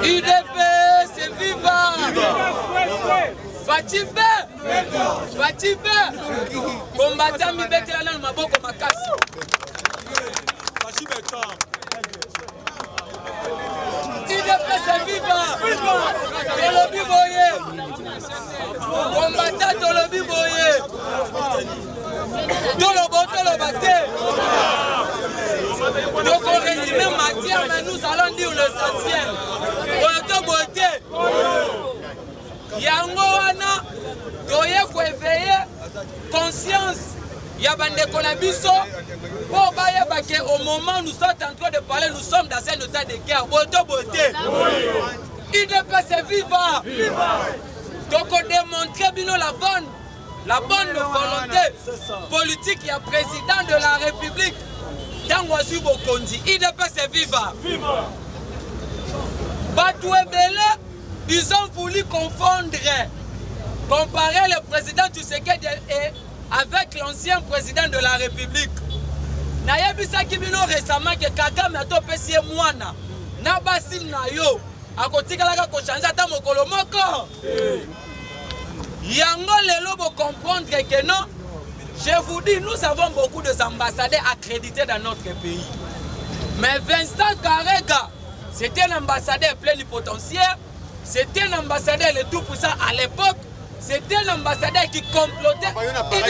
UDPS viva. Fatibé. Combattant mi betela na maboko makasi. UDPS viva. Tolobi boye. Combattant tolobi boye. Toloba te. Donc on résume matière, mais nous allons dire l'essentiel. On est beauté. Yango wana doye ko éveiller conscience ya bande kolabiso pour bayeba que au moment où nous sommes en train de parler, nous sommes dans un état de guerre. Beauté. UDPS viva. Donc on démontre bien la bonne volonté politique et président de la République. Tangwasu Bokondi, UDPS viva. Batouebele, ils ont voulu comparer le président Tshisekedi avec l'ancien président de la République. Nayebisa Kibino récemment que Kagame a topé si mwana na basi na yo akotikalaka ko changer ta mokolo moko. Yango lelo bo comprendre que non. Je vous dis, nous avons beaucoup d'ambassadeurs accrédités dans notre pays. Mais Vincent Karega, c'était un ambassadeur plénipotentiaire, c'était un ambassadeur le tout puissant à l'époque, c'était un ambassadeur qui complotait. Il ne peut se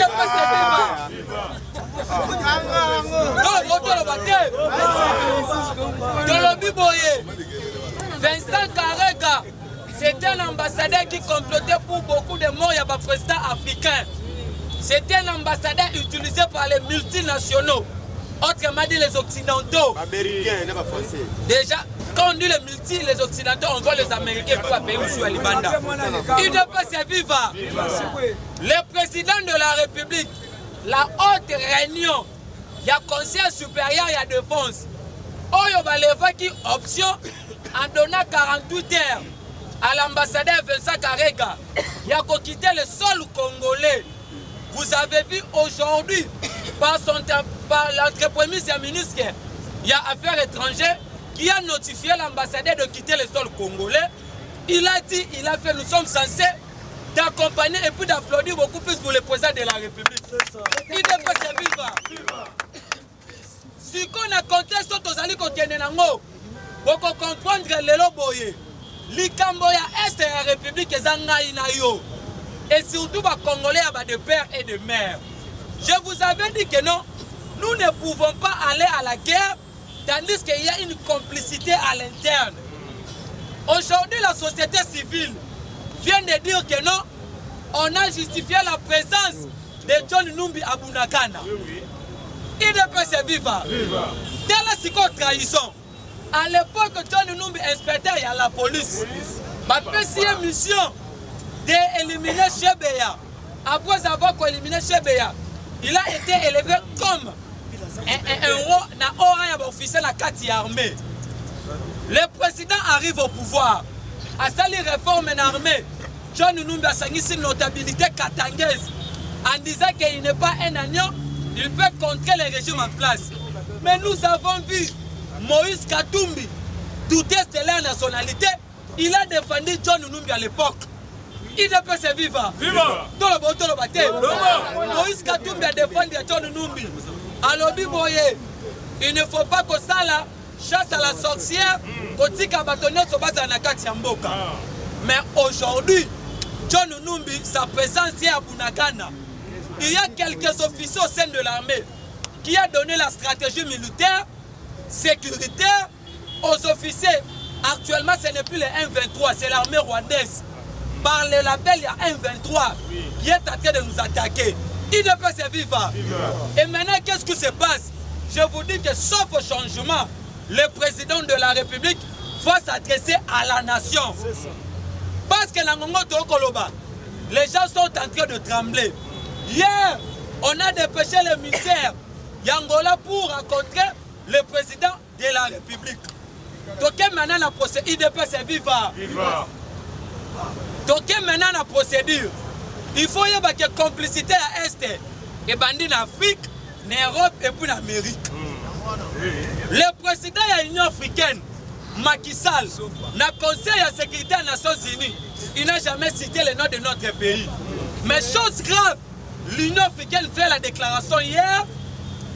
Vincent Karega, c'était un ambassadeur qui complotait pour beaucoup de morts, il y a pas président africain. C'était un ambassadeur utilisé par les multinationaux, autrement dit les Occidentaux. Américains, pas français. Déjà, quand on dit les Occidentaux, on voit les Américains pour payer aussi à Libanda. UDPS viva. Le président de la République, la haute réunion, il y a conseil supérieur, il y a défense. Oyo baleva qui option en donnant 48 heures à l'ambassadeur Vincent Karega, il a quitté le sol congolais. Vous avez vu aujourd'hui, par l'entrepreneuse ministre, il y a Affaires étrangères qui a notifié l'ambassadeur de quitter le sol congolais. Il a dit, il a fait, nous sommes censés d'accompagner et puis d'applaudir beaucoup plus pour le président de la République. Il devrait se vivre. Si on a compté sur tous les côtés de Nango, pour comprendre le loboye, l'Ikamboya Est de la République est en et surtout les Congolais de père et de mère. Je vous avais dit que non, nous ne pouvons pas aller à la guerre tandis qu'il y a une complicité à l'interne. Aujourd'hui, la société civile vient de dire que non, on a justifié la présence de John Numbi à Bunagana. Il ne peut se vivre. Dès la trahison, à l'époque, John Numbi inspecteur à la police. Ma petite mission d'éliminer Chebeya. Après avoir éliminé Chebeya, il a été élevé comme un officier de la 4e armée. Le président arrive au pouvoir. À cette réforme en armée, John Numbi a une notabilité katangaise en disant qu'il n'est pas un agneau, il peut contrer le régime en place. Mais nous avons vu Moïse Katumbi douter de leur nationalité. Il a défendu John Numbi à l'époque. Il ne peut se vivre. Moïse Katumbi a défendu John Numbi. Alors, il ne faut pas que ça là chasse à la sorcière. Mais aujourd'hui, John Numbi, sa présence est à Bunagana. Il y a quelques officiers au sein de l'armée qui ont donné la stratégie militaire, sécuritaire aux officiers. Actuellement, ce n'est plus les M23, c'est l'armée rwandaise. Par le label, il y a M23 qui est en train de nous attaquer. Il ne peut se vivre. Et maintenant, qu'est-ce qui se passe? Je vous dis que sauf au changement, le président de la République va s'adresser à la nation. Parce que les gens sont en train de trembler. Hier, on a dépêché le ministère Yangola pour rencontrer le président de la République. Donc maintenant la procédure, il ne peut se vivre. Donc maintenant la procédure, il faut y avoir une complicité à Est et bandit en Afrique, en Europe et puis en Amérique. Le président de l'Union africaine, Macky Sall, dans le Conseil de sécurité des Nations Unies, il n'a jamais cité le nom de notre pays. Mais chose grave, l'Union africaine fait la déclaration hier.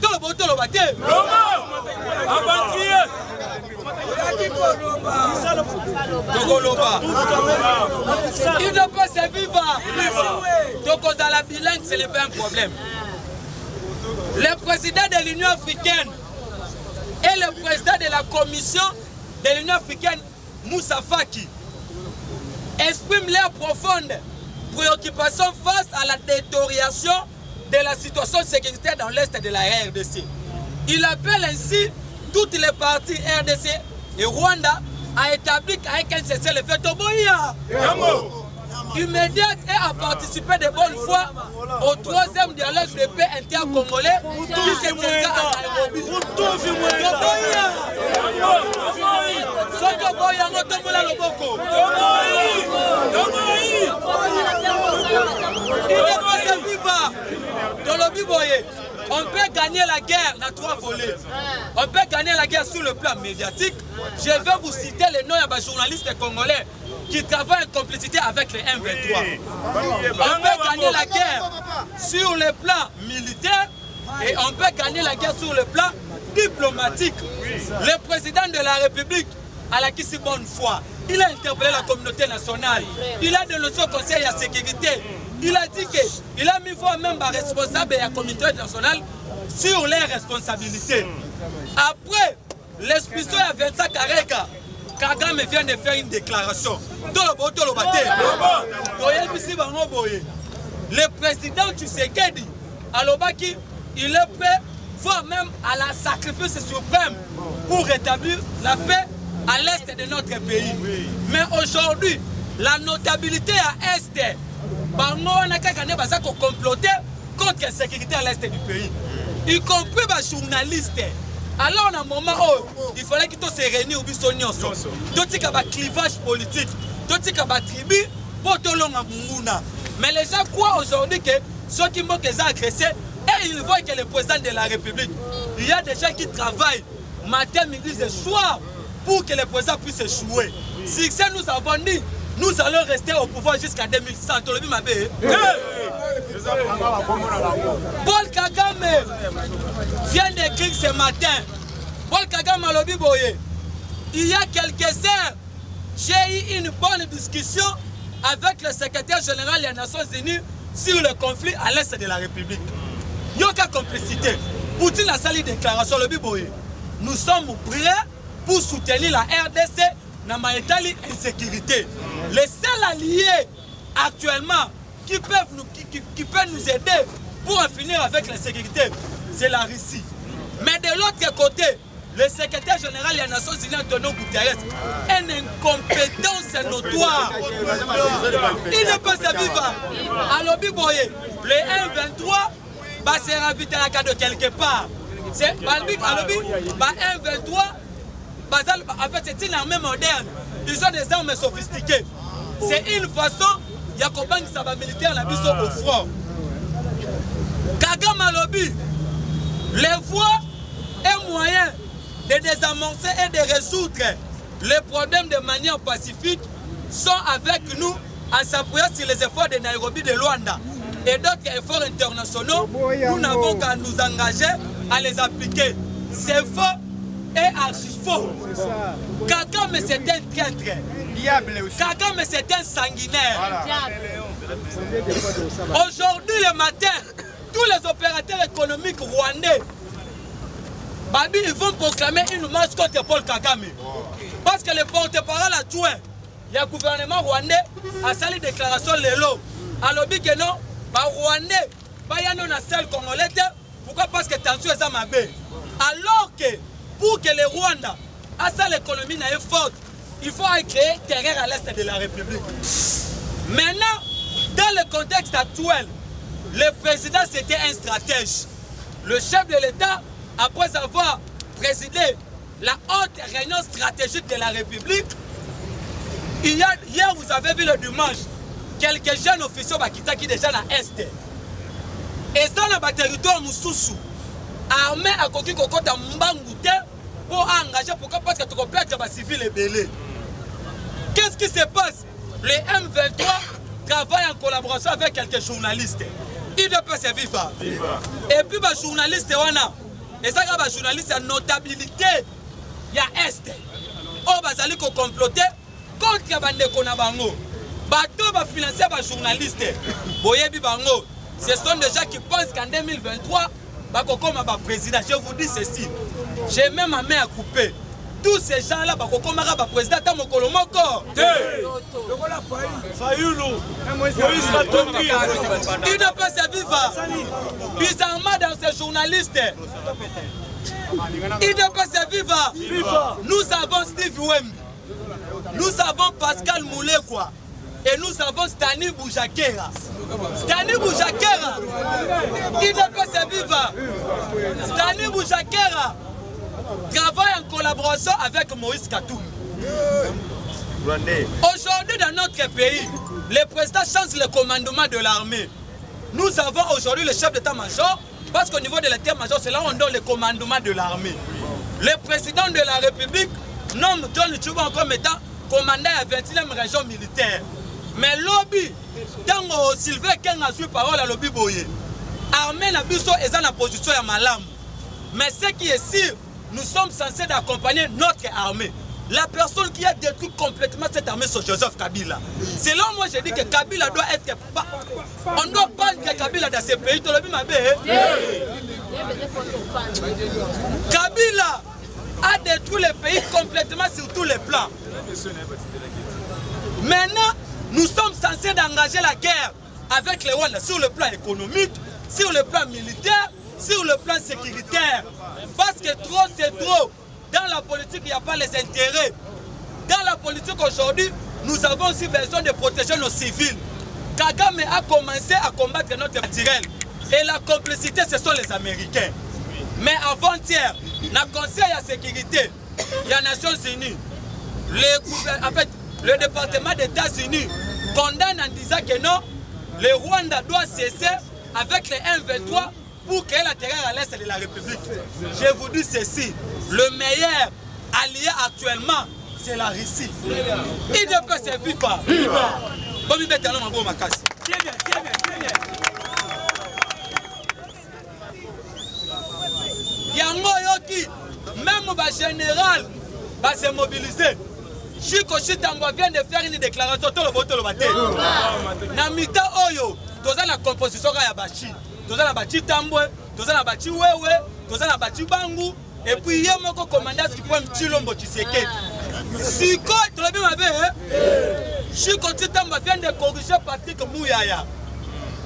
Il ne peut se vivre. Donc dans la bilingue, ce n'est pas un problème. Le président de l'Union africaine et le président de la commission de l'Union africaine, Moussa Faki, expriment leur profonde préoccupation face à la détérioration de la situation sécuritaire dans l'Est de la RDC. Il appelle ainsi toutes les parties RDC et Rwanda à établir avec un cessez-le-feu immédiat et à participer de bonne foi au 3e dialogue de paix inter-congolais qui se tiendra à Nairobi. On peut gagner la guerre dans 3 volets. On peut gagner la guerre sur le plan médiatique. Je vais vous citer les noms des journalistes congolais qui travaillent en complicité avec les M23. On peut gagner la guerre sur le plan militaire et on peut gagner la guerre sur le plan diplomatique. Le président de la République, Alakissi Bonnefoy, il a interpellé la communauté nationale. Il a dénoncé au Conseil de sécurité. Il a dit qu'il a mis fois même responsable de la communauté internationale sur les responsabilités. Après l'expulsion de Vincent Karega, Kagame vient de faire une déclaration. Le président Tshisekedi, Alobaki, il est prêt, voire même à la sacrifice suprême pour rétablir la paix à l'est de notre pays. Mais aujourd'hui, la notabilité à Est, on a comploté contre la sécurité à l'est du pays, y compris les journalistes. Alors, à un moment où il fallait qu'ils se réunissent au Bissonnion, d'autres qui ont un clivage politique, d'autres qui ont un tribu, pour tout le monde. Mais les gens croient aujourd'hui que ceux qui m'ont agressés, et ils voient que le président de la République, il y a des gens qui travaillent matin, midi et soir pour que le président puisse échouer. Si ça nous avons dit, nous allons rester au pouvoir jusqu'à 2100. Paul Kagame vient d'écrire ce matin. Paul Kagame a lobby boye. Il y a quelques heures, j'ai eu une bonne discussion avec le secrétaire général des Nations Unies sur le conflit à l'est de la République. Il y a aucune complicité. Poutine a sali déclaration lobby boye. Nous sommes prêts pour soutenir la RDC dans la insécurité. Les seuls alliés actuellement qui peuvent nous aider pour en finir avec la sécurité, c'est la Russie. Mais de l'autre côté, le secrétaire général des Nations Unies, Antonio Guterres, a une incompétence notoire. Il ne peut se vivre. Alors, le M23 va se raviter à de quelque part. C'est M23. En fait, c'est une armée moderne. Ils ont des armes sophistiquées. C'est une façon, il y a combien de militaires là au front. Kagame Alobi, les voies et moyens de désamorcer et de résoudre les problèmes de manière pacifique sont avec nous en s'appuyant sur les efforts de Nairobi, de Luanda et d'autres efforts internationaux. Nous n'avons qu'à nous engager à les appliquer. C'est faux et archi faux. Kagame c'est un traître. Kagame c'est un sanguinaire. Aujourd'hui le matin, tous les opérateurs économiques rwandais, ils vont proclamer une marche contre Paul Kagame. Parce que le porte-parole adjoint, il y a le gouvernement rwandais a sali déclaration lelo. Alors que non, Rwandais, il y a un seul Congolais. Pourquoi? Parce que tension est à ma baie. Alors que pour que le Rwanda a ça l'économie n'est forte, il faut créer terrain à l'est de la République. Maintenant, dans le contexte actuel, le président c'était un stratège. Le chef de l'État, après avoir présidé la haute réunion stratégique de la République, hier vous avez vu le dimanche, quelques jeunes officiers qui déjà à l'Est. Et dans le territoire Moussousou, armée à Koki Kokota Mbangouté pour engager. Pourquoi? Parce que tu peux perdre les civils et belé. Qu'est-ce qui se passe? Les M23 travaillent en collaboration avec quelques journalistes. Ils ne peuvent se vivre. Et puis, les journalistes, et ça, les journalistes, la notabilité, il y a Est. Oh, ils allaient comploter contre les bandes. Bateau va financer les journalistes. Ce sont des gens qui pensent qu'en 2023, comme président, je vous dis ceci. J'ai même ma main à couper. Tous ces gens-là, comme président, ils ne peuvent se vivre. Bizarrement dans ces journalistes. Ils ne peuvent se vivre. Nous avons Steve Wemby. Nous avons Pascal Moulekwa. Et nous avons Stani Boujakera. Stani Boujakera, il ne peut se vivre. Stani Boujakera travaille en collaboration avec Moïse Katoum. Aujourd'hui, dans notre pays, le président change le commandement de l'armée. Nous avons aujourd'hui le chef d'état-major, parce qu'au niveau de l'état-major, c'est là où on donne le commandement de l'armée. Le président de la République nomme John Tchouba comme étant commandant à la 21e région militaire. Mais lobby, tant que Sylvain Ken a su parole à lobby boye, armée na biso est dans la position ya malam. Mais ce qui est sûr, nous sommes censés d'accompagner notre armée. La personne qui a détruit complètement cette armée, c'est Joseph Kabila. C'est là où moi je dis que Kabila doit être... On doit prendre Kabila dans ces pays. Kabila a détruit le pays complètement sur tous les plans. Maintenant, nous sommes censés d'engager la guerre avec les Rwandais sur le plan économique, sur le plan militaire, sur le plan sécuritaire. Parce que trop, c'est trop. Dans la politique, il n'y a pas les intérêts. Dans la politique aujourd'hui, nous avons aussi besoin de protéger nos civils. Kagame a commencé à combattre notre naturel. Et la complicité, ce sont les Américains. Mais avant-hier, dans le Conseil de sécurité, il y a les Nations Unies. Le département des États-Unis condamne en disant que non, le Rwanda doit cesser avec les M23 pour créer la terreur à l'est de la République. Je vous dis ceci, le meilleur allié actuellement, c'est la Russie. Il ne peut se vivre pas. Yango Yoki, même le général va se mobiliser. Chico Chitambwa vient de faire une déclaration tout le vote le matin. Namita Oyo, toza la composition ya Bachi, toza la Bachi Tambwe, toza la Bachi Wewe, toza la Bachi Bangu, et puis hier moko commandant qui prend Chilombo Tshisekedi. Siko, tu l'as bien ma belle. Chico Chitambwa vient de corriger Patrick Mouyaya.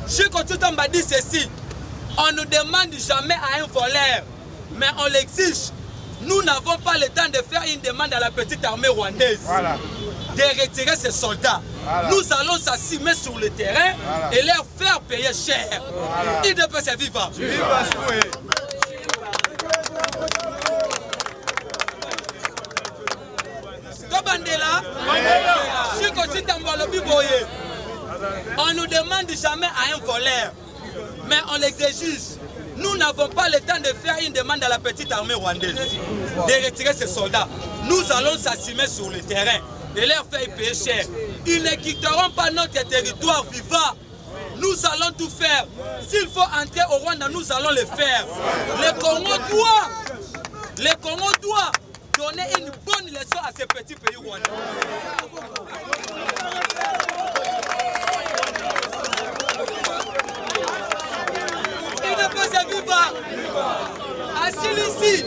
Chico Chitambwa dit ceci, on ne demande jamais à un voleur, mais on l'exige. Nous n'avons pas le temps de faire une demande à la petite armée rwandaise de retirer ses soldats. Nous allons s'assumer sur le terrain et leur faire payer cher. Ils ne peuvent se vivre. On ne nous demande jamais à un voleur, mais on l'exige. Nous n'avons pas le temps de faire une demande à la petite armée rwandaise de retirer ses soldats. Nous allons s'assumer sur le terrain et leur faire payer cher. Ils ne quitteront pas notre territoire vivant. Nous allons tout faire. S'il faut entrer au Rwanda, nous allons le faire. Le Congo doit donner une bonne leçon à ces petits pays rwandais. Ici,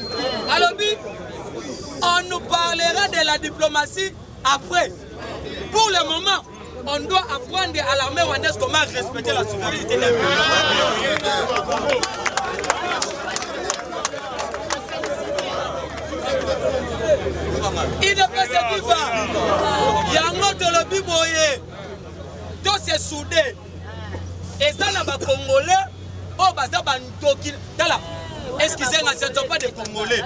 on nous parlera de la diplomatie après. Pour le moment, on doit apprendre à l'armée rwandaise comment respecter la souveraineté des pays. Il ne peut se vivre. Il y a un autre lobby boye. Tous ces soudés. Et ça, là, les Congolais, oh, bah, ça, bah, excusez-moi, ce ne sont pas des Congolais.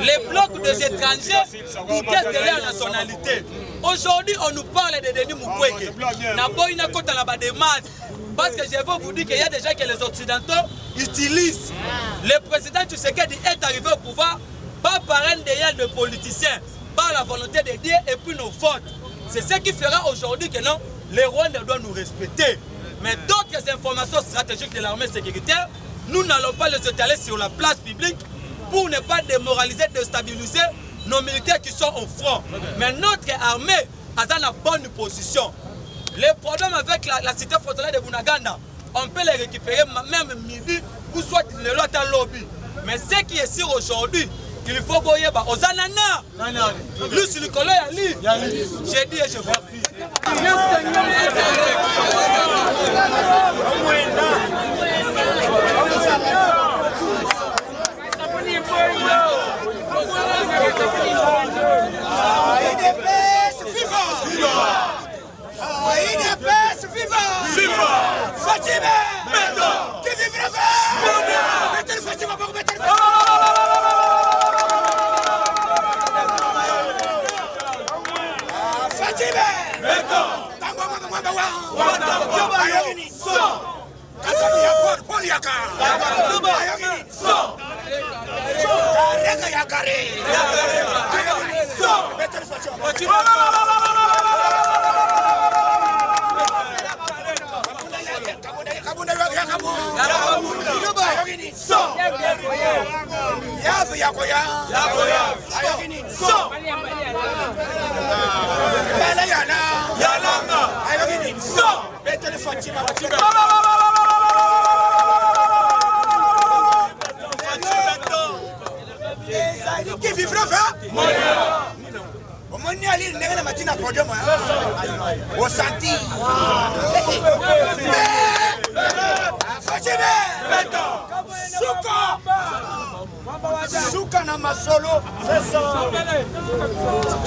Les blocs des étrangers nous testent leur nationalité. Aujourd'hui, on nous parle de Denis Mukwege. Parce que je veux vous dire qu'il y a des gens que les Occidentaux utilisent. Le président Tshisekedi est arrivé au pouvoir pas par un déyal de politiciens, par la volonté de Dieu et puis nos fautes. C'est ce qui fera aujourd'hui que non, les Rwandais doivent nous respecter. Mais d'autres informations stratégiques de l'armée sécuritaire, nous n'allons pas les étaler sur la place publique pour ne pas démoraliser, déstabiliser nos militaires qui sont au front. Mais notre armée a dans la bonne position. Les problèmes avec la cité frontalière de Bunagana, on peut les récupérer même midi ou soit le lot à lobby. Mais ce qui est sûr aujourd'hui, qu'il faut goyer aux ananas. Lui, sur le collet, j'ai dit et je vois.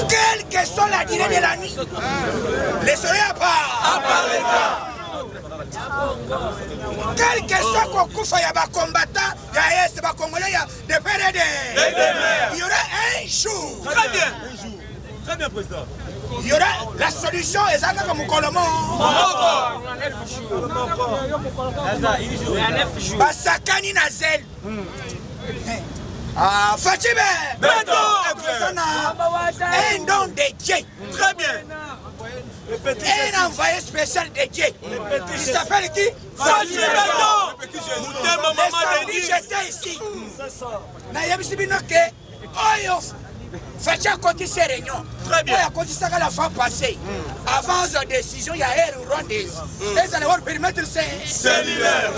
Quelle que soit la durée de la nuit, les soleils à part. Quel que soit qu'on couche, il y a des combattants, il y a des Congolais, il y a des PDD. Il y aura un jour. Très bien. Très bien, président. Il y aura la solution exactement comme Colombo. Basakani Nazel. Ah, Fatime. Un don de Dieu. Très bien. Un envoyé spécial de Dieu. Il s'appelle qui? Fatime. J'étais ici. Faites côté ces réunions. Très bien. Côté ça la fois passée. Avant la décision, il y a un Rwandais. Et ça va permettre cellulaire.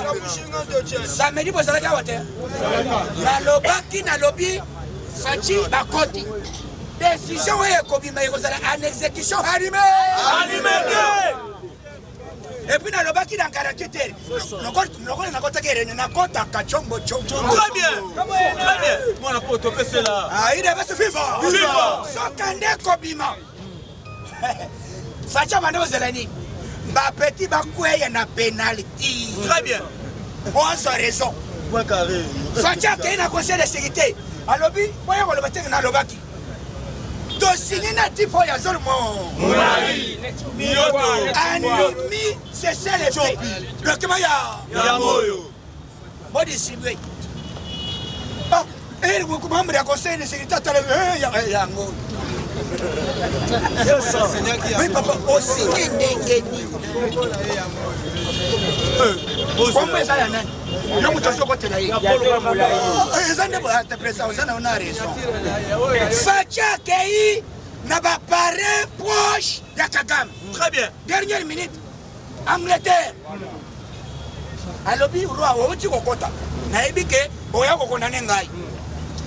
Ça me dit que vous allez voir. La lobaki na lobby, Fachi Bakoti. Décision est comme il en exécution animée. Et puis na lobaki dans 48 heures. Très bien. Très bien. Moi, la pote, c'est là. Ah, il devait se vivre. Vivre. Sokande Kobima. Facha Mano Zelani. Ba petit bakoué, il y a une pénalité. Très bien. Pour raison. Facha qui est un conseil de sécurité. À lobby, moi, je vais le mettre dans lobaki. To signer na tipo ya zolmo. Animi, c'est ça les faits. Document ya moyo. Moi distribué. Ah, et le membre du conseil de sécurité ya ngo. Oui papa, aussi ndengeni. Comment ça yana? Yo mutosho kote na hii. Ezande ba te presa osana ona raison. Facha kei na ba parrain proche ya Kagame. Très bien. Dernière minute. Angleterre. Alobi roi oti kokota. Na ebike oya kokona ngai.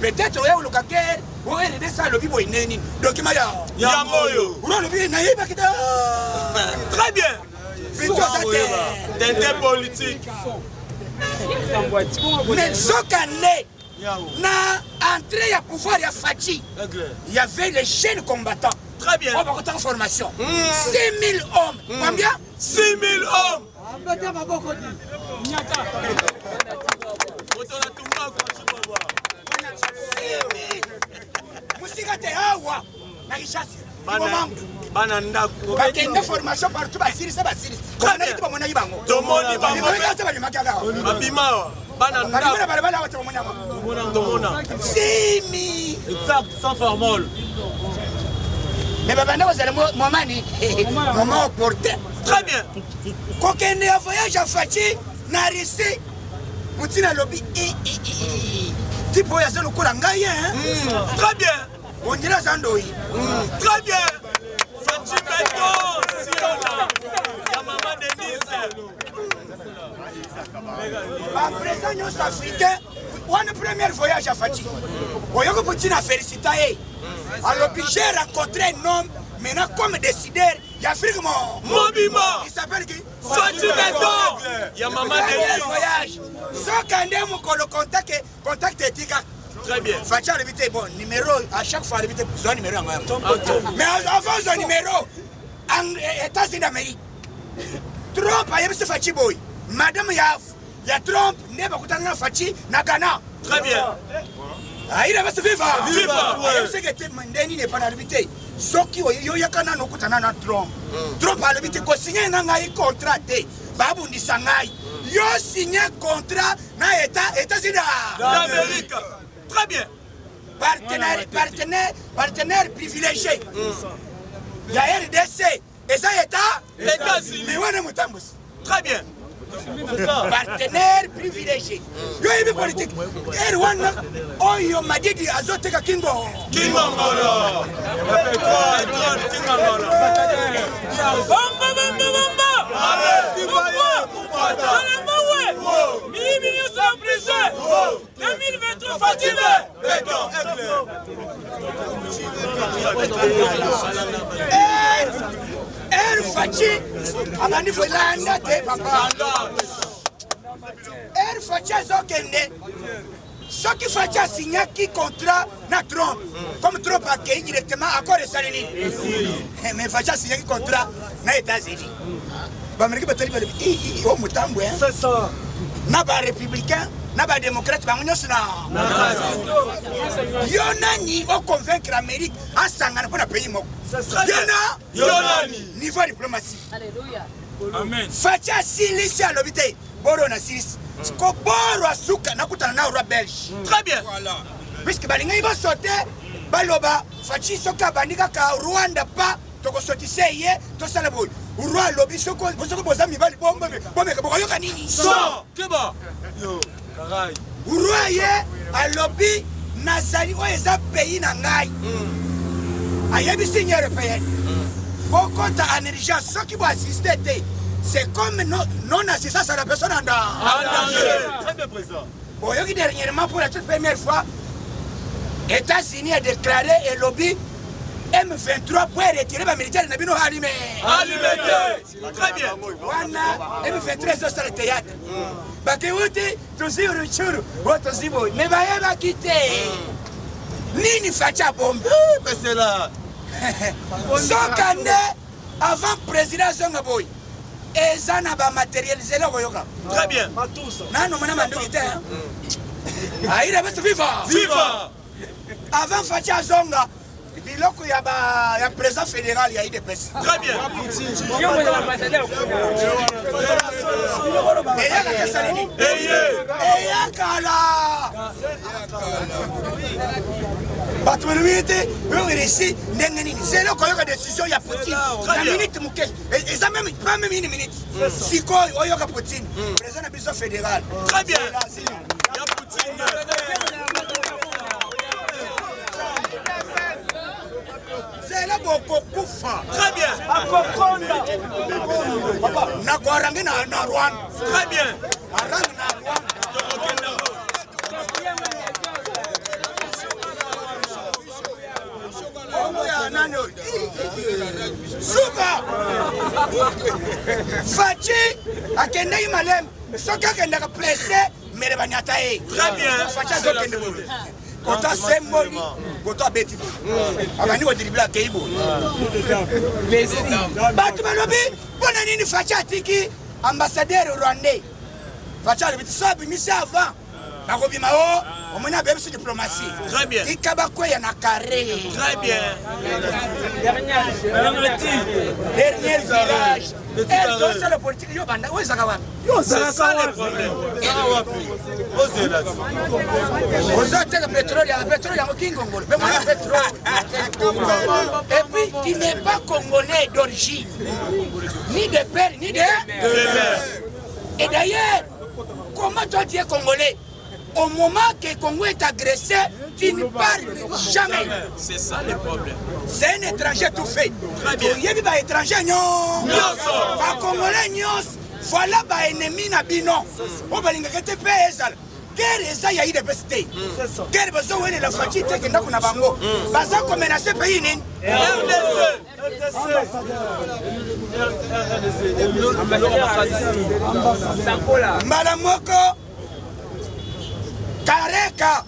Peut-être oya ulukaker, oya de ça lobi boy neni. Document ya moyo. Roi lobi na yeba kita. Très bien. Des politiques. Mais Zokane, na entrée à pouvoir ya Fachi, il y avait les jeunes combattants. Très bien. On va en formation. 6 000 hommes. Combien? 6 000 hommes. Musikate hawa na richasi. Bananda. Bakende formation partout basiri. Très bien. Domoni Bamba. Babimawa. Simi. Exact, sans formule. Mais babanda vous allez moment opportun. Très bien. Quand on est en voyage à Fati, na Russie, Poutine a lobby. Type voyage le cours en gaïen. Très bien. On dirait Zandoï. Très bien. Fati Beto, Siona. Ya maman Denise. À présent, nous Africains, on a premier voyage à Fati. On y a que Poutine a félicité. Alors, j'ai rencontré un homme, maintenant comme décideur, il y a Afrique Mobima. Il s'appelle qui? Fati Beto. Ya maman Denise. Voyage. Ce qu'on a le contact éthique. Très bien. Fati a l'évité, bon, numéro, à chaque fois, l'évité, son numéro en même. Mais avant son numéro, en États-Unis d'Amérique, Trump a été Fati Boy. Madame Yaf, il y a Trump, n'est pas content de Fati, Nagana. Très bien. Ah, il va se vivre. Viva. Il sait que tu n'est pas l'arbitre. Ce qui est Yakana no Kutana Trump. Trump a l'arbitre qui signe un contrat. Babou ni Sangai. Yo signé contrat dans États-Unis d'Amérique. Très bien. Partenaire privilégié. Il y a RDC. Et ça est États-Unis. Mais on est Moutambus. Très bien. Partenaire privilégié. Yo est politique. Erwana Oyo Madidi Azoteka Kingo. Kimangolo. Kimangolo. Bamba. Mimi nous sommes prison. 2023 Fatime. Fati amani fulanda te papa. Fati azokende. Ce qui Fati a signé qui contrat na Trump. Comme Trump a accueilli directement accord de Salini. Mais Fati a signé qui contrat na États-Unis. Bamérique batali bali o mutambo hein. C'est ça. Na ba républicain, na ba démocrate ba ngonyosina. Yonani o convaincre l'Amérique à sangana pour la pays moko. Yonani niveau diplomatie. Alléluia. Amen. Fatia silisi à l'obité. Boro na silisi. Ko boro asuka nakutana na roi belge. Très bien. Voilà. Puisque balinga iba sauter baloba Fatia soka bandika ka Rwanda pa toko sotise ye to sala boy. Roi lobby soko boza mi bali bombe ka boyoka nini? So, keba. Yo. Karai. Roi ye a lobby nazali o eza pays na ngai. Ayebi signe européenne. Beaucoup d'énergie, ceux qui vont assister, c'est comme non-assistance à la personne en danger. Très bien, président. Bon, dernièrement, pour la toute première fois, États-Unis a déclaré et lobby M23 pour retirer les militaires de Nabino Halime. Très bien. M23 c'est le théâtre. Bakewuti, tuzi uruchuru, wotozi boy. Mais va quitter. Nini facha bombe. Mais c'est là. Sokande avant président Zongaboy. Et ça n'a pas matérialisé le Royoka. Très bien. Non, madame Andouité. Ah, il avait vivant. Viva. Avant Fatia Zonga, biloko ya président fédéral ya IDPS. Très bien. Et ya ka salini. Et ya kala. Batoulouité, ici, c'est là qu'on a des décisions, il y a Poutine. La minute, et ça même pas même une minute. Si quoi, il y a Poutine, président de la mission fédérale. Très bien. Il y a Poutine. C'est là beaucoup koufa. Très bien. Papa, na quoi rangi na Rwanda. Très bien. Rangi na Rwanda. Suka Fati akende imalem soka kende ka presse mere banyata e. Très bien. Fati akende bo. Kota symboli, kota beti bo. Abani ko dribla keibo. Merci. Batu balobi bona nini Fati atiki ambassadeur rwandais. Fati alibiti sabi misi avant. bakobima o omona bebisi diplomatie. Très bien. Ikaba kweya na carré. Très bien. Dernier village. Elle doit faire le politique. Yo banda, où est-ce que C'est ça le problème. Osez là. Osez le pétrole, il y a le pétrole, il y a le King Congolais. Mais moi, le pétrole. Et puis, tu n'es pas congolais d'origine. Ni de père, ni de mère. Et d'ailleurs, comment toi tu es congolais? Au moment que le Congo est agressé, tu ne parles jamais. C'est ça le problème. C'est un étranger tout fait. Très bien. Il y a des étrangers, non. Les Congolais, voilà les ennemis na bino. On va les regarder pézal. Quel est ça? Il y a eu des bestés. Quel besoin de la fatigue que nous avons? Parce qu'on menace le pays. Malamoko Kareka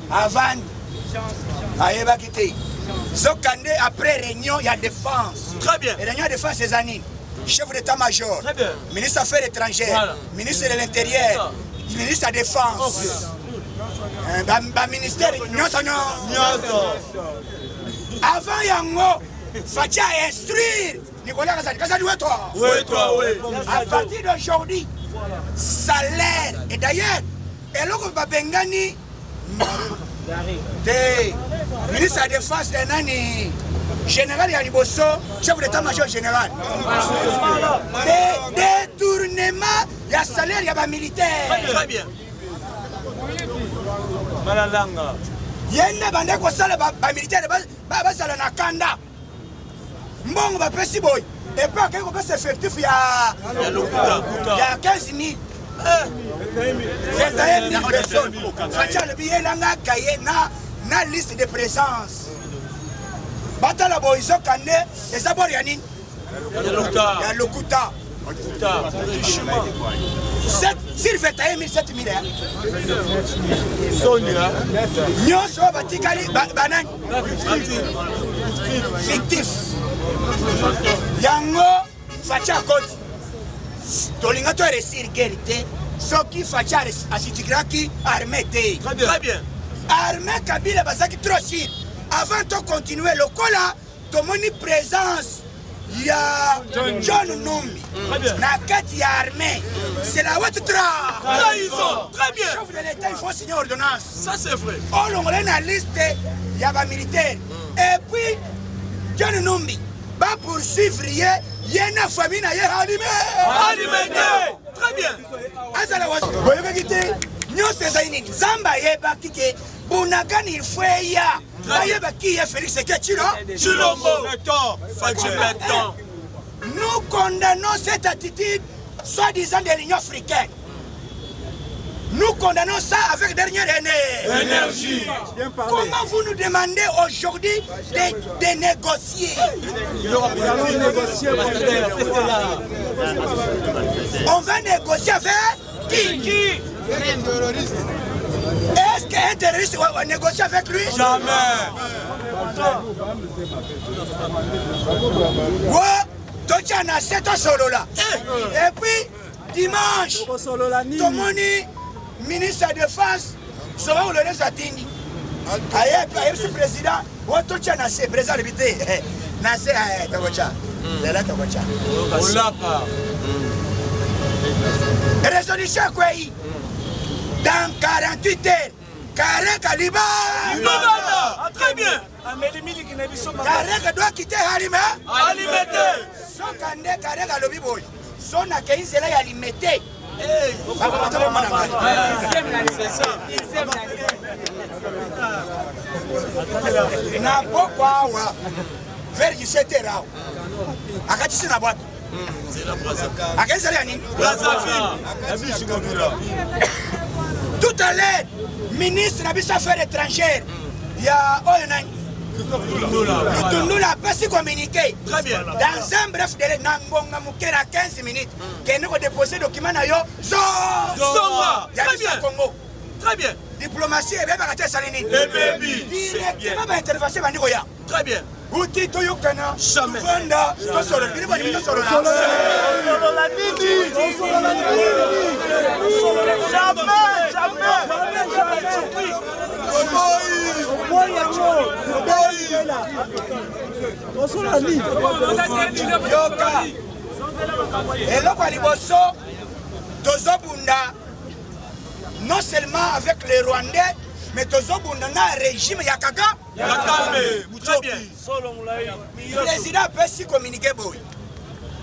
avant Aïeba Kité Zokande après réunion il y a défense. Très bien. Et réunion de défense c'est Zanine, chef d'état-major, ministre des Affaires étrangères, voilà. Ministre de l'Intérieur, ministre de la Défense, ministère avant Yango, Fatia instruire Nicolas Kazadi, où est toi? À partir d'aujourd'hui, salaire, et d'ailleurs, et là, Bengani, ministre de la Défense, général Yaniboso, chef d'état-major général. Détournement, il y a salaire, il y a militaire. Très bien. Il y a une bande qui a militaire, basala na kanda. Mbongo ba pesi boy. Et pas que ko pesi effectif il y a 15 000. 21 000 personnes. Fatia le billet là nga cahier na liste de présence. Batala boizo kande les abor yanine. Ya lokuta. Sur 21 000, 7 000. Nyonso batikali banani fictif. Yango Fatia Koti. Tolinga to resir guerre. Soki Fatia asitigraki armée te. Très bien. Armée Kabila bazaki trop sir. Avant de continuer le cola, ton moni présence. Il y a John Numbi, la quête y a armée, c'est la haute trahison. Très bien. Chef de l'État, il faut signer ordonnance. Ça c'est vrai. On a la liste, il y a des militaires. Et puis, John Numbi va poursuivre, il y a une famille qui est allumée. Très bien. Vous voyez que nous sommes Zamba Yeba Kike, Bunagani Fouya. Félix Chilombo. Nous condamnons cette attitude soi-disant de l'Union africaine. Nous condamnons ça avec dernière énergie. Comment vous nous demandez aujourd'hui de négocier? On va négocier avec qui? Est-ce qu'un terroriste va négocier avec lui? Jamais. Totiana, c'est un solo là. Et puis, dimanche, Tomoni, ministre de la Défense, sera où le reste atteint. Aïe, ce président, Totiana, c'est président de l'habité. Nassé, Tagocha. Résolution quoi? Dans 48 heures, Kareka Liba. Très bien. Kareka doit quitter Halima. Alimete. Son Kande Kareka Lobiboy. Son accueil, c'est là, il a limité. C'est ça. Na pourquoi vers 17 heures. Akatisi na boîte. C'est la Brazzaville. Akazali Brazzaville. Tout à l'heure, ministre des Affaires étrangères, il y a Lutundula a pas si communiqué. Très bien. Dans un bref délai, Nambonga Mukera 15 minutes, que nous avons déposé le document. Très bien. Congo. Très bien. Diplomatie et bien, Très bien. Uti toyokana. Jamais. Vanda. Tosolo. Il va dire tosolo. Yoka. Eloko liboso. Tozobunda. Non seulement avec les Rwandais, mais tozobunda na régime Yakaka. Très bien. Le président peut s'y communiquer boy.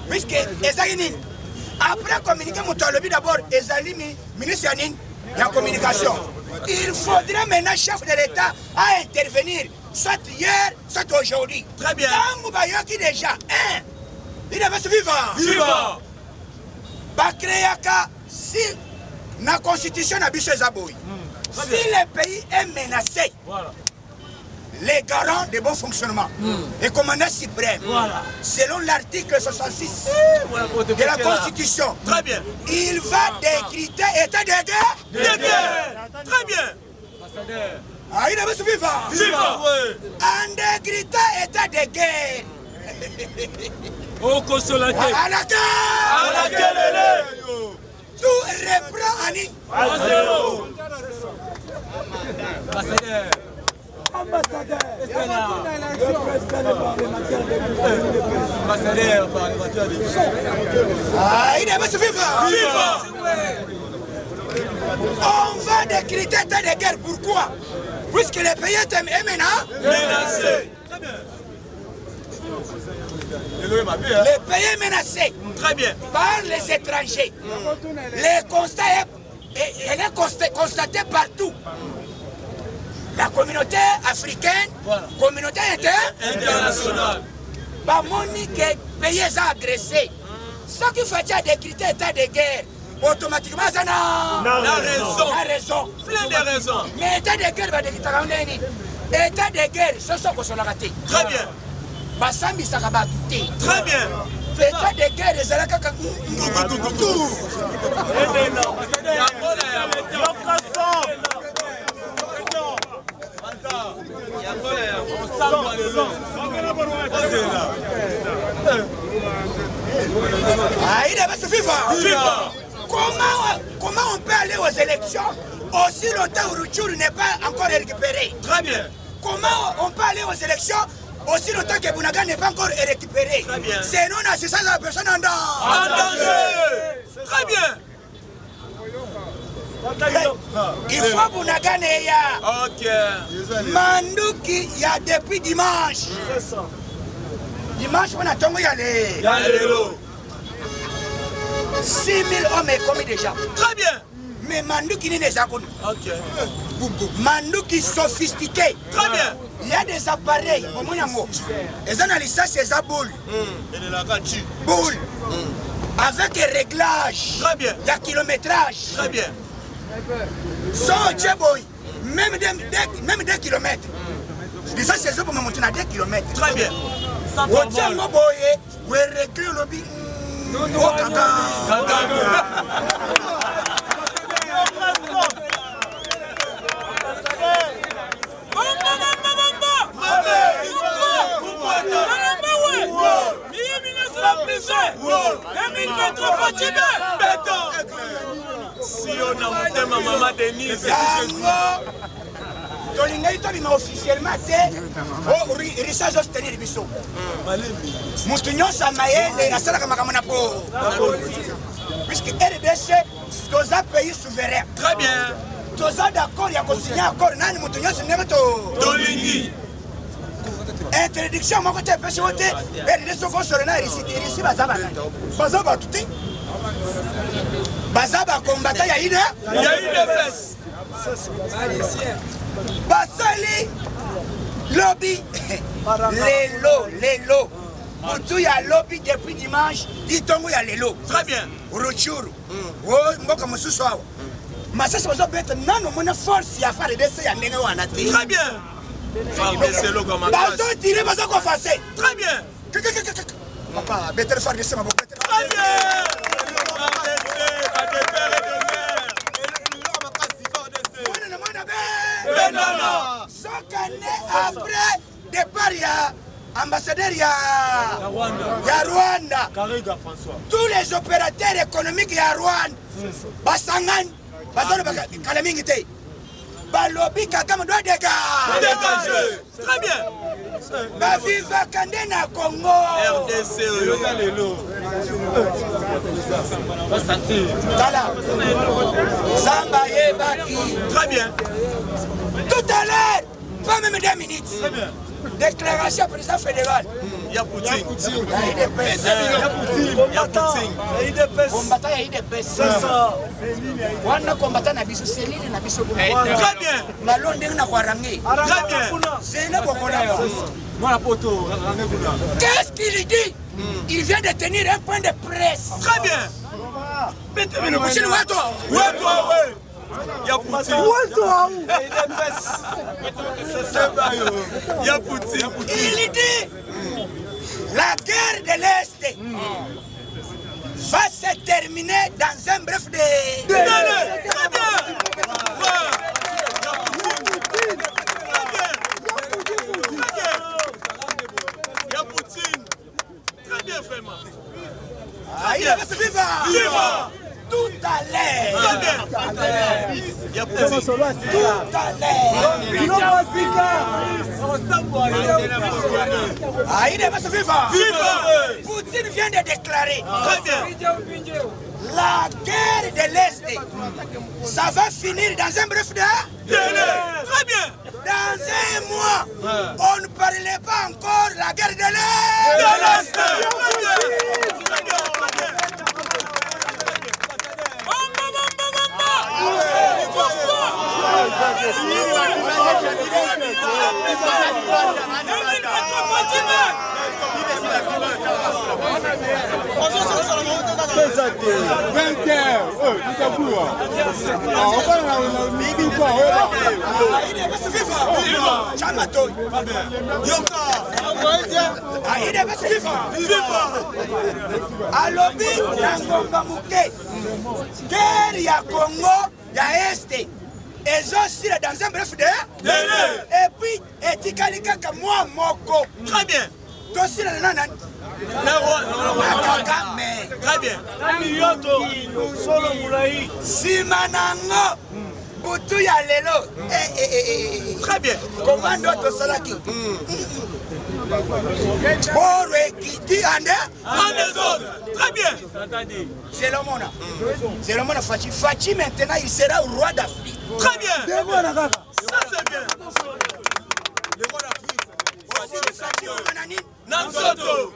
Puisque Ezalini, après communiquer Moutalobi d'abord, Ezalini, ministre Yanine, la communication. Il faudrait maintenant, chef de l'État, à intervenir, soit hier, soit aujourd'hui. Très bien. Dans Moubayoki déjà, il devait se vivre. Vivant. Bakreaka, si la constitution n'a pas Zaboui, si le pays est menacé, Voilà. les garants de bon fonctionnement, le commandant suprême, Voilà. selon l'article 66 de la Constitution, Très bien. il va décréter état de guerre. De guerre. Très bien. Ah, il avait suivi. Vivant. En décrétant état de guerre. Au Consolate. À la guerre. À la guerre. Tout reprend en ligne. À zéro. Ah, il avait suivi. Vivant. On va décréter état de guerre. Pourquoi? Puisque le pays est maintenant. Menacé. Le pays est menacé Très bien. par les étrangers. Le constat est constaté partout. La communauté africaine, communauté International. Monique, pays est agressé. Ce qui fait décréter état de guerre, automatiquement, ça La raison. a raison. Plein de raisons. Mais état de guerre va décréter état de guerre, c'est ça qu'on s'en a raté. Très bien. Basambi Sakabatu. Très bien. État de guerre, les Alaka. Ah, il devait se vivre. Comment on peut aller aux élections aussi longtemps où Rutshuru n'est pas encore récupéré? Très bien. Comment on peut aller aux élections aussi longtemps que Bounaga n'est pas encore récupéré? Très bien. C'est non assistance à la personne en En danger. Très bien. Il faut Bounaga Neya. Ok. Manduki, il y a depuis dimanche. Dimanche, on a tombé, il y a les 6 000 hommes est commis déjà. Très bien. Mais Manduki n'est pas connu. Ok. Manduki sophistiqué. Très bien. Il y a des appareils. Ils analysent ces boules. Boules. Avec un réglage. Très bien. Il y a kilométrage. Très bien. Sans Tcheboy. Même 2 kilomètres. Ça, c'est ça pour me monter à 2 kilomètres. Très bien. Au Tcheboy, où est réglé le bi. Oh, caca. Si on a monté ma maman Denise, tolingai tobima officiellement te risage ostenir biso mutu nyonso amayele asalaka makambo na po puisque RDC toza pays souverain. très bien. Toza d'accord ya kosigner accord nani mutu nyonso ndenge Tolingi. interdiction moko te epesi wo te RDC okosolo na risi baza bato te baza bakombata ya ine Il y a eu des fesses. basali lobby lelo mutu ya lobby depuis dimanche ditongo ya lelo Très bien. Rutshuru mboka mosusu awa masasi bazobeta nano mona force ya FARDC ya ndenge wana te. Très bien. FARDC logo ma bazotire bazokofase. Très bien. Papa betere FARDC maboko betere. Très bien. FARDC a des pères et des mères. Benana. Chaque année après départ ambassadeur ya Rwanda, tous les opérateurs économiques ya Rwanda, basangani, bazolo kalamingi te. Balobi Kagame doit dégager. Très bien. Baviva Kandena Congo. RDC. Tala. Samba Yebaki. Très bien. Tout à l'heure, pas même 2 minutes. Très bien. Déclaration président fédéral. Il y a Poutine. Il y a Poutine. Combattant, il y a IDPS. C'est ça. Wana combattant na biso Céline na biso. Très bien. Malonde na kwarangi. Très bien. C'est là bokola. Qu'est-ce qu'il dit? Il vient de tenir un point de presse. Très bien. Poutine wato. Wato, ouais. Il y a Poutine. Il y a Poutine. Il dit la guerre de l'Est va se terminer dans un bref délai. Très bien. Il y a Poutine. Très bien, vraiment. Il va se vivre. Tout à l'heure. Très bien. Il y a Poutine. Tout à l'heure. Il va se vivre. Poutine vient de déclarer. Très bien. La guerre de l'Est, ça va finir dans un bref délai. Très bien. Dans 1 mois, on ne parlait pas encore la guerre de l'Est. Alobi Nangomba Muke, guerre ya Congo ya Este, ezosila dans un bref délai. Et puis etikali kaka mwa moko. Très bien. Tosila na nani? Kagame. Très bien. Sima nango butu ya lelo. Très bien. Commando tosalaki. Pour Ekiti ande. Très bien. C'est le monde. C'est le monde Fachi. Fachi maintenant il sera roi d'Afrique. Très bien. Ça c'est bien. Le roi d'Afrique. Namsoto.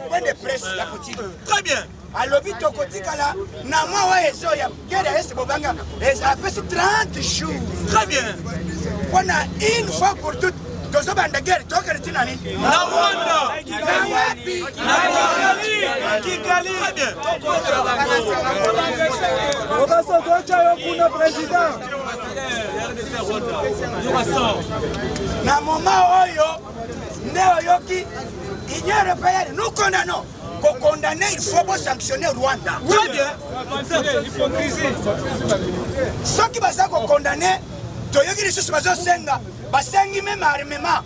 Point de presse la Poutine. Très bien. Alobi tokotikala na mwa wa ezoya guerre est bobanga après 30 jours. Très bien. On a une fois pour toutes tozo banda guerre tokerti nani Na Rwanda. na wapi Kigali. Très bien. na moment oyo nde oyoki Union européenne nous condamnons. Pour condamner, il faut sanctionner Rwanda. Très bien. Ceux qui vont condamner, toyoki lisusu bazosenga basengi même armement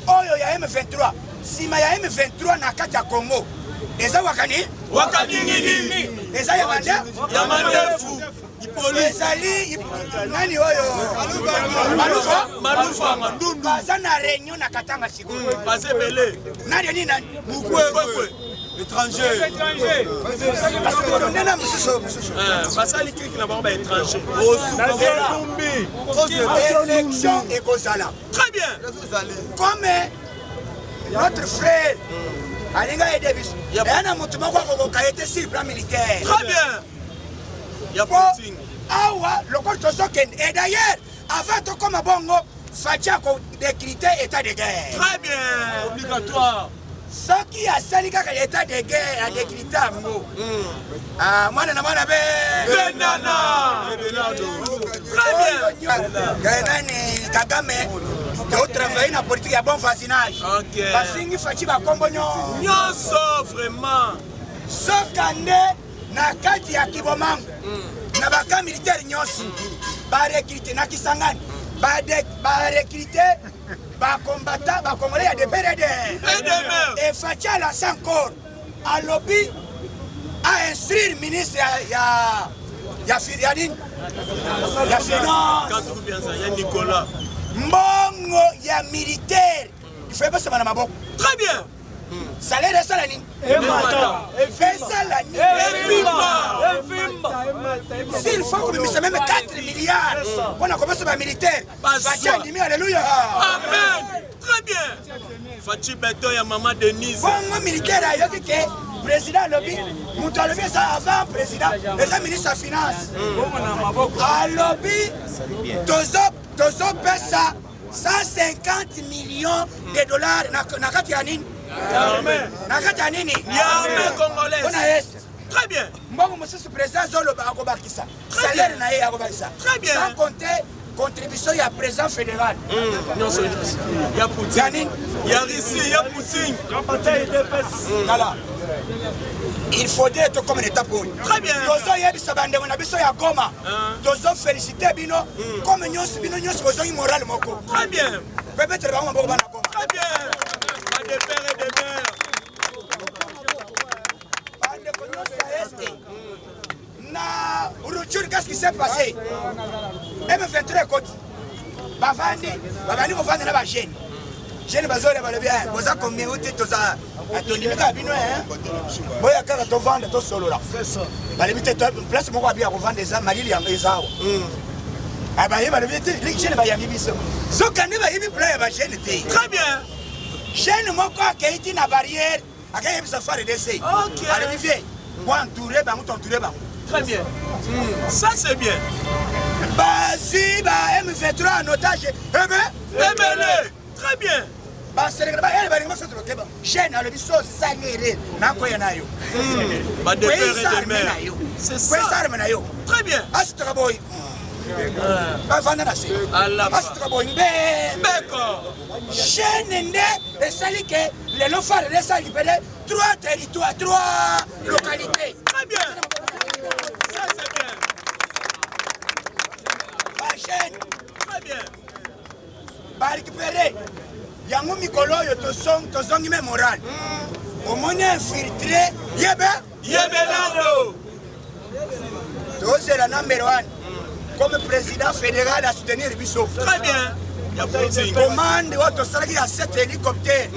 oyo ya M23 sima ya M23 na kati ya Congo eza wakani nini eza ya bande ya mandefu ezali nani oyo malufa mandundu baza na réunion na Katanga sikoyo bazebele nani ni nani mukwekwe étranger parce que ndena mususu basali kiki na bango ba étranger élection ekozala. Très bien. Comme notre frère Alinga Edebis, il y a un mouvement qui a été sur le plan militaire. Très bien. Il y a Poutine. Awa, le corps de Soken. Et d'ailleurs, avant de comme bongo, Fatia a décrété état de guerre. Très bien. Obligatoire. Ce qui a sali l'état de guerre a décrété un mot. Ah, moi, je n'ai pas Benana. Très bien. Kagame, tu travailles dans la politique de bon voisinage. Ok. Parce que Fatia va combattre. Nyonso, vraiment. Sokande na kati ya Kibomango na baka militaire nyonso ba recruter na Kisangani ba recruter ba combattant ba congolais ya DPRD Et Fatia a lancé encore un lobby à instruire le ministre il y a finance. Mbongo, il y a militaire. Il faut pas se mettre à ma boque. Très bien. Salaire de Salani. S'il faut que nous même 4 milliards, on a commencé par militaire. Alléluia. Amen. Très bien. Fachi Beto et maman Denise. Bon, militaire, il y a que président lobby, Mouta lobby, ça avant président, les ministres de finance. À lobby, Tozo pèse ça 150 millions de dollars. Nakatianine. Nakatianine. Yamé congolais. Très bien. Mbongo monsieur président Zolo Bagobakisa. Salaire na ye Agobakisa. Très bien. Sans compter contribution il y a président fédéral. Il y a Poutine. Il y a Russie, il y a Poutine. Voilà. Il faudrait être comme un état pour eux. Très bien. Tozo yebisa bande on a besoin ya Goma. Tozo féliciter bino comme nyos bino nyos besoin moral moko. Très bien. Peut-être ba mbo bana Goma. Très bien. Pas de père et de mère. Bande konos est. Na Uruchuri, qu'est-ce qui s'est passé? M23 côté. Bavandi vont vendre la chaîne. Chaîne bazole va le bien. Vous avez combien de temps à ton limite à bino hein? Boya kaka to vendre to solo là. C'est ça. Ba limite place moko bien revendre des malili ya ezao. Ah ba yeba le bien les chaîne ba yami biso. So kandi ba yimi plan ba chaîne té. Très bien. Chaîne moko akaiti na barrière, akaye bisa faire d'essai. OK. Allez viens. Moi entourer ba muto entourer ba. Très bien. Ça c'est bien. Basi ba M23 en otage. Emele. Très bien. Ba Sénégal ba elle ba ngoma fait le chaîne à le biso sangere na ko yanayo. Ba de père et de mère. C'est ça. Très bien. Astra boy. Ba vanda na se. Allah. Astra boy be. D'accord. Chaîne ne et sali que les non faire les sali pede 3 territoires, 3 localités. Très bien. Ça c'est bien. Ba chaîne. Très bien. Ba récupérer. Yango mikolo yo to zongi me moral. Au moins infiltré Yebelando. C'est la number 1. Comme président fédéral à soutenir Bissot. Très bien. Il y a Poutine. Commande auto salari à 7 hélicoptères.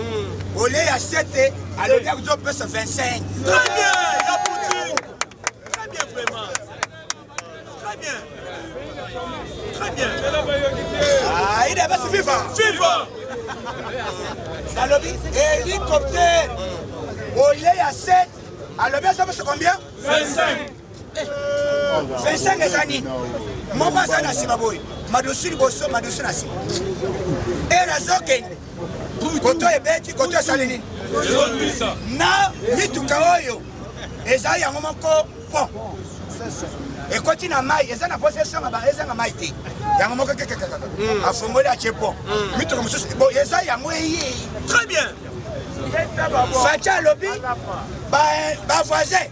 Au lait à 7 à l'heure où on peut se 25. Très bien. Il y a Poutine. Très bien vraiment. Très bien. Très bien. Ah, il est pas vivant. Vivant. Alors, hélicoptère. Au lait à 7 à l'heure ça c'est combien? 25. 25 années. Mon voisin a Simaboy. Madoussou Bosso, Madoussou Nassi. Et la Zoken. Koto est bête, Koto est salini. Na, Mitukaoyo. Et ça y a un moment bon. Et quand il a maille, et ça n'a pas possession à Baréza à Maïti. Il y a un moment que a formulé à Tchepo. Bon, et ça y a moi. Très bien. Fatia Lobby, ba voisin.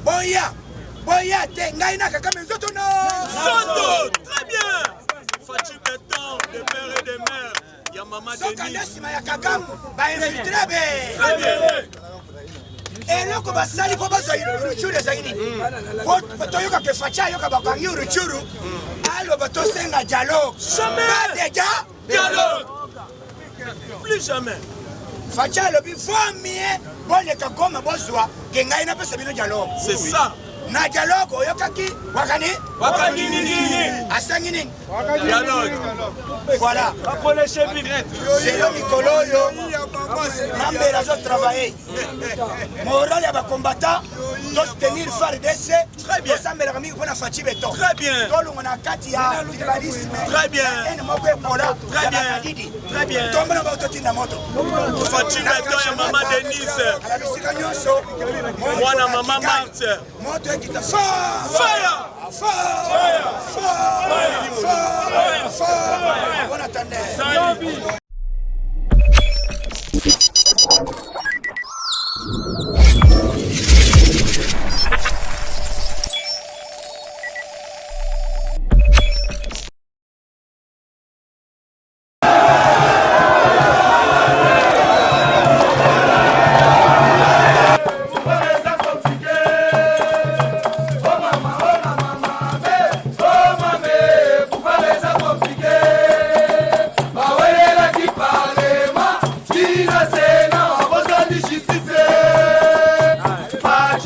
Boya, Tengaina, Kakamezoto. Soto. Très bien. Fachi Beton, de père et de mère. Il y a maman Denise. Très bien. Et là, comme ça, il faut pas ça. Ruchuru est zaini. Toyoka que Facha yoka bakangi Ruchuru. Alors, bato senga dialogue. Jamais. Déjà. Dialogue. Plus jamais. Facha lobi faut mieux. Bon les kakoma bozwa. Kenga ina pesa bino dialogue. C'est ça. Na dialogue oyokaki wakani. Wakani nini. Asangi nini. Dialogue. Voilà. C'est le Mikoloyo. Nambé a travaillé. Moral ya ba combattant. Doit tenir phare d'essai. Très bien. Ça me ramène pour la fatigue béton. Très bien. Très bien. Très bien. Très bien. Fatigue béton et maman Denise. Moi, maman Marthe. Fire! Fire!